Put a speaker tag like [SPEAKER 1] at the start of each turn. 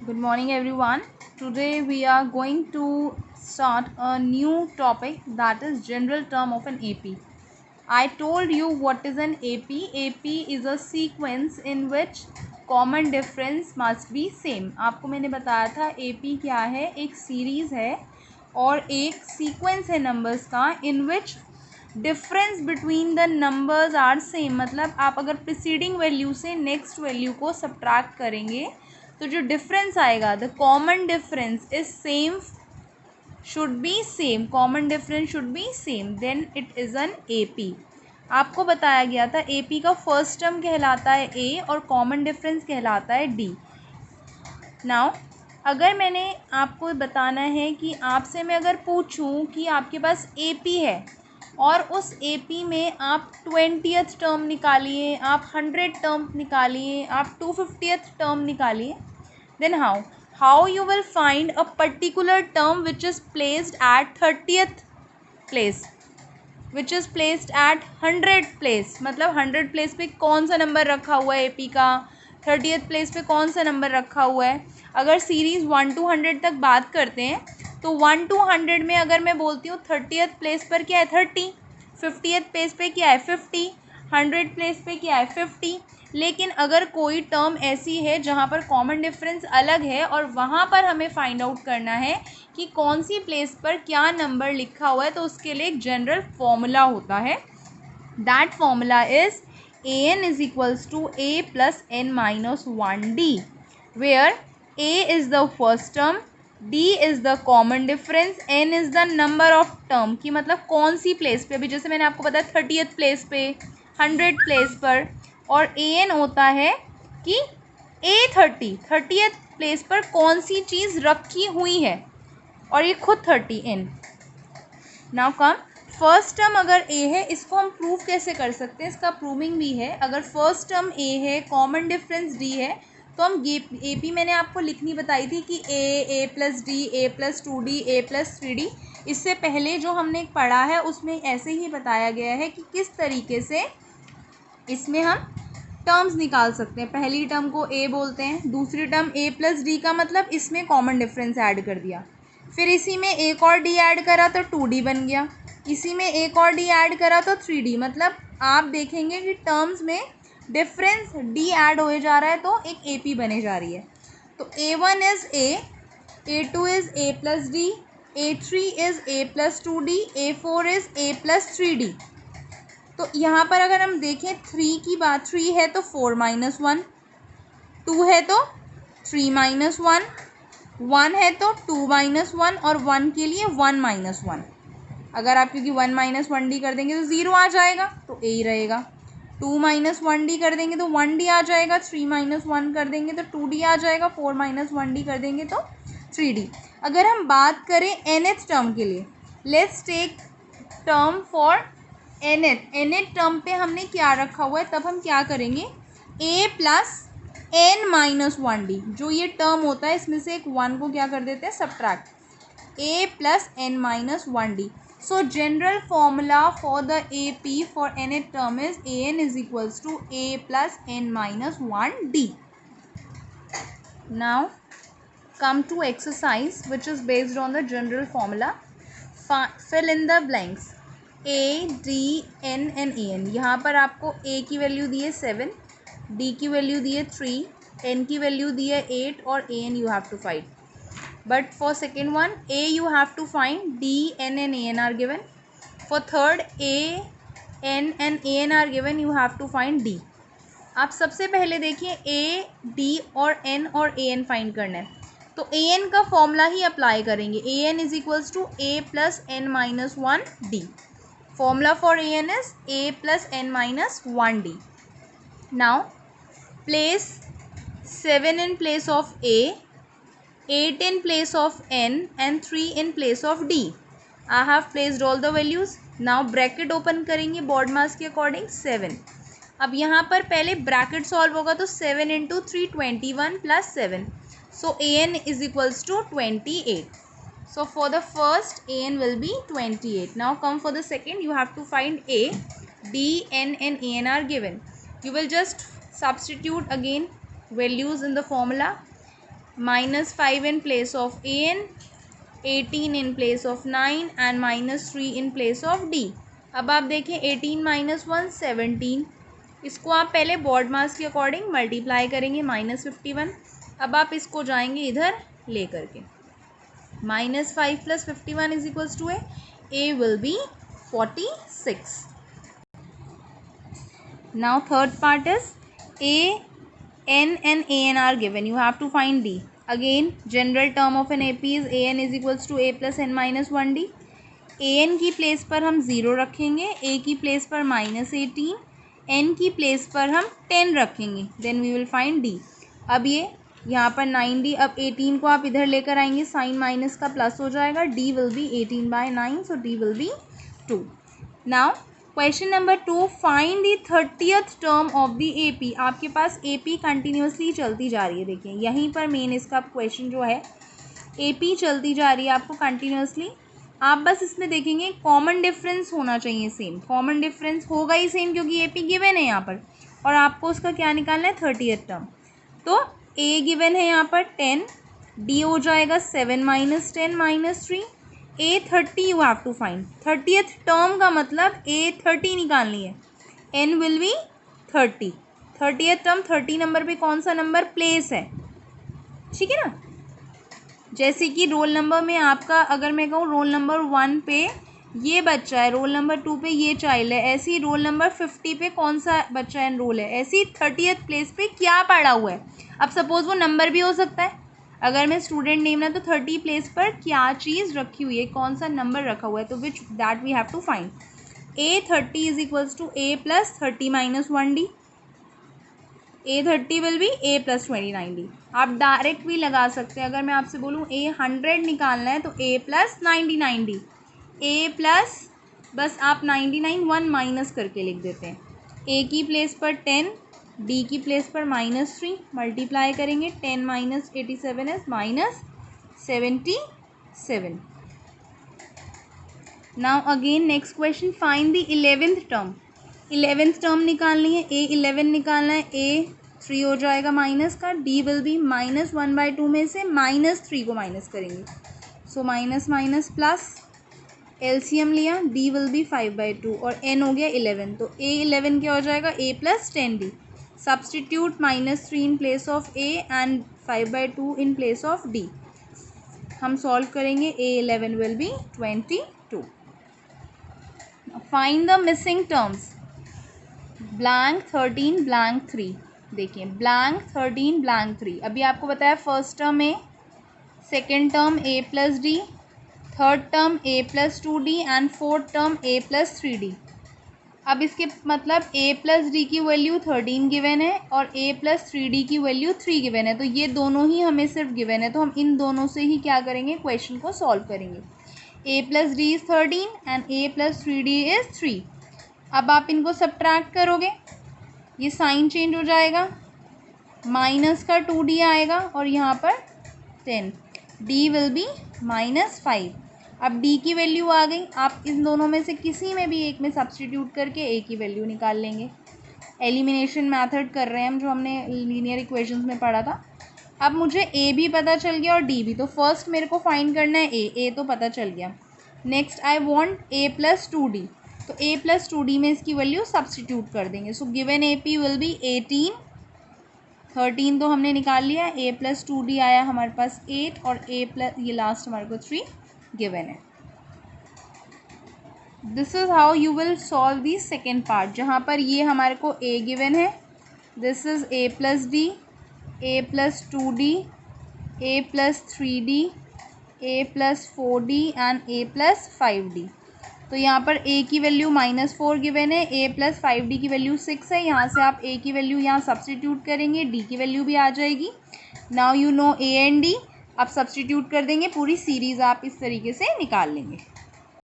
[SPEAKER 1] Good morning, everyone. Today we are going to start a new topic, that is general term of an AP. I told you what is an AP. AP is a sequence in which common difference must be same. आपको मैंने बताया था AP क्या है, एक series है और एक सीक्वेंस है नंबर्स का in which difference between the numbers are same. मतलब आप अगर प्रिसीडिंग वैल्यू से नेक्स्ट वैल्यू को सब्ट्रैक्ट करेंगे तो जो डिफरेंस आएगा, the common difference is same, should be same, common difference should be same, then it is an AP. आपको बताया गया था AP का फर्स्ट टर्म कहलाता है A और कॉमन डिफरेंस कहलाता है D. नाउ अगर मैंने आपको बताना है कि आपसे मैं अगर पूछूं कि आपके पास AP है और उस AP में आप 20th टर्म निकालिए, आप 100 टर्म निकालिए, आप 250th टर्म निकालिए, then how you will find a particular term which is placed at 30th place, which is placed at 100th place. मतलब 100 प्लेस पे कौन सा नंबर रखा हुआ है AP का, 30th प्लेस पे कौन सा नंबर रखा हुआ है. अगर सीरीज़ 1 to 100 तक बात करते हैं तो 1 to 100 में अगर मैं बोलती हूँ 30th प्लेस पर क्या है 30, 50th प्लेस पे क्या है 50, 100 प्लेस पे क्या है 50. लेकिन अगर कोई टर्म ऐसी है जहाँ पर कॉमन डिफरेंस अलग है और वहाँ पर हमें फाइंड आउट करना है कि कौन सी प्लेस पर क्या नंबर लिखा हुआ है, तो उसके लिए एक जनरल फॉर्मूला होता है. That formula is an is equals to a plus n minus 1d, where a is the first term, d is the common difference, n is the number of term. की मतलब कौन सी place पे, अभी जैसे मैंने आपको बताया 30th प्लेस पे, 100 प्लेस पर, और an होता है कि A30th प्लेस पर कौन सी चीज़ रखी हुई है, और ये खुद 30 n. Now come, first term अगर A है, इसको हम प्रूव कैसे कर सकते हैं, इसका प्रूविंग भी है. अगर फर्स्ट टर्म A है, कॉमन डिफरेंस D है, तो हम AP मैंने आपको लिखनी बताई थी कि A plus D, A plus 2D, A plus 3D. इससे पहले जो हमने पढ़ा है उसमें ऐसे ही बताया गया है कि किस तरीके से इसमें हम टर्म्स निकाल सकते हैं. पहली टर्म को A बोलते हैं, दूसरी टर्म A प्लस D का मतलब इसमें कॉमन डिफरेंस ऐड कर दिया, फिर इसी में एक और D ऐड करा तो 2D बन गया, इसी में एक और D ऐड करा तो 3D. मतलब आप देखेंगे कि टर्म्स में डिफरेंस D ऐड हो जा रहा है तो एक AP बने जा रही है. तो A1 is A, A2 is A plus D, A3 is A plus 2D, A4 is A plus 3D. तो यहाँ पर अगर हम देखें 3 की बात, 3 है तो 4 माइनस 1, 2 है तो 3 माइनस 1, 1 है तो 2 माइनस 1, और 1 के लिए 1 माइनस 1. अगर आप क्योंकि 1 माइनस 1D कर देंगे तो 0 आ जाएगा, तो A ही रहेगा. 2 माइनस 1D कर देंगे तो 1D आ जाएगा, 3 माइनस 1 कर देंगे तो 2D आ जाएगा, 4 माइनस 1D कर देंगे तो 3D. अगर हम बात करें nth टर्म के लिए, let's take term for nth term पे हमने क्या रखा हुआ है, तब हम क्या करेंगे, a plus n minus 1D. जो ये टर्म होता है इसमें से एक 1 को क्या कर देते हैं, subtract, a plus n minus 1D. So general formula for the AP for nth term is an is equals to a plus n minus 1D. Now come to exercise which is based on the general formula. Fill in the blanks. A, D, N and AN. यहाँ पर आपको A की value दी है 7, D की value दी है 3, N की value दी है 8 और AN you have to find. But for second one, A you have to find, D, N and AN are given. For third, A, N and AN are given, you have to find D. आप सबसे पहले देखिए A, D और N और AN find करना है, तो AN का फॉर्मूला ही अप्लाई करेंगे. AN is equals to A plus N minus 1D. Formula for AN is A plus N minus 1D. Now place 7 in place of A, 8 in place of N and 3 in place of D. I have placed all the values. Now bracket open करेंगे baud मास के according 7. अब यहाँ पर पहले bracket solve होगा तो 7 into 3 21 plus 7. So AN is equals to 28. So for the first, AN will be 28. Now come for the second, you have to find A, D, N and AN are given. You will just substitute again values in the formula. -5 in place of an, 18 in place of 9 and -3 in place of d. अब आप देखें 18 - 1 17, इसको आप पहले baud मास के according multiply करेंगे -51। अब आप इसको जाएंगे इधर ले करके, -5 + 51 = a will be 46. Now third part is a, n and an are given. You have to find d. Again general term of an AP is an is equals to a plus n minus 1d. an की place पर हम 0 रखेंगे, a की place पर -18, n की place पर हम 10 रखेंगे, then we will find d. अब ये यहाँ पर 9d, अब 18 को आप इधर लेकर आएंगे, साइन माइनस का प्लस हो जाएगा, d will be 18/9, so d will be 2. Now question number 2, find the 30th term of the AP. आपके पास AP कंटिन्यूसली चलती जा रही है, देखिए यहीं पर मेन इसका क्वेश्चन जो है, AP चलती जा रही है आपको कंटिन्यूसली. आप बस इसमें देखेंगे कॉमन डिफरेंस होना चाहिए सेम, कॉमन डिफरेंस होगा ही सेम क्योंकि AP गिवन है यहाँ पर, और आपको उसका क्या निकालना है 30th टर्म. तो A गिवन है यहाँ पर 10, D हो जाएगा 7 - 10 - 3, A 30 you have to find. 30th term का मतलब A 30 निकालनी है, N will be 30. 30th term 30 number पे कौन सा नंबर प्लेस है, ठीक है ना. जैसे कि रोल नंबर में आपका, अगर मैं कहूँ रोल नंबर 1 पे ये बच्चा है, रोल नंबर 2 पे ये चाइल्ड है, ऐसे ही रोल नंबर 50 पे कौन सा बच्चा एनरोल है, ऐसे ही 30th प्लेस पे क्या पड़ा हुआ है. अब सपोज वो नंबर भी हो सकता है, अगर मैं स्टूडेंट नेम ना, तो 30 प्लेस पर क्या चीज़ रखी हुई है, कौन सा नंबर रखा हुआ है, तो which that we have to find. A 30 is equals to A + 30 - 1d. A 30 will be A + 29d. आप डायरेक्ट भी लगा सकते हैं, अगर मैं आपसे बोलूँ A 100 निकालना है तो A + 99d. A प्लस बस आप 99 1 माइनस करके लिख देते हैं. A की प्लेस पर 10, D की प्लेस पर -3, मल्टीप्लाई करेंगे, 10 - 87 is -77. Now again next question, find the 11th term. 11th term निकालनी है, A 11 निकालना है, A 3 हो जाएगा माइनस का, D विल बी -1/2 में से -3 को माइनस करेंगे, so minus minus plus, LCM लिया, D विल बी 5/2 और N हो गया 11, तो A 11 क्या हो जाएगा A + 10D. Substitute -3 in place of A and 5/2 in place of D. हम सॉल्व करेंगे, A 11 will be 22. Find the missing terms. Blank 13 blank 3. देखिए ब्लैंक 13 ब्लैंक 3, अभी आपको बताया first term A, second term A + D, third term A + 2D and fourth term A + 3D. अब इसके मतलब A + D की वैल्यू 13 गिवन है और A + 3D की वैल्यू 3 गिवन है, तो ये दोनों ही हमें सिर्फ गिवन है, तो हम इन दोनों से ही क्या करेंगे, क्वेश्चन को सॉल्व करेंगे. A + D is 13 and A + 3D is 3. अब आप इनको सब्ट्रैक्ट करोगे, ये साइन चेंज हो जाएगा, माइनस का 2D आएगा और यहाँ पर 10, D विल बी -5. अब D की वैल्यू आ गई, आप इन दोनों में से किसी में भी एक में सब्स्टिट्यूट करके A की वैल्यू निकाल लेंगे. एलिमिनेशन मेथड कर रहे हैं हम, जो हमने लीनियर इक्वेशंस में पढ़ा था. अब मुझे A भी पता चल गया और D भी, तो फर्स्ट मेरे को फाइंड करना है A तो पता चल गया. Next I want A + 2D, तो A + 2D में इसकी वैल्यू सब्स्टिट्यूट कर देंगे. So given AP will be 18, 13 तो हमने निकाल लिया, A + 2D आया हमारे पास 8 और A + ये लास्ट हमारे को 3 गिवन है. This is how you will solve the second part, जहाँ पर ये हमारे को A गिवन है, this is A + D, A + 2D, A + 3D, A + 4D and A + 5D. तो यहाँ पर A की वैल्यू -4 गिवन है, A + 5D की वैल्यू 6 है, यहाँ से आप A की वैल्यू यहाँ सब्स्टिट्यूट करेंगे, D की वैल्यू भी आ जाएगी. Now you know A and D, आप सब्स्टिट्यूट कर देंगे, पूरी सीरीज़ आप इस तरीके से निकाल लेंगे.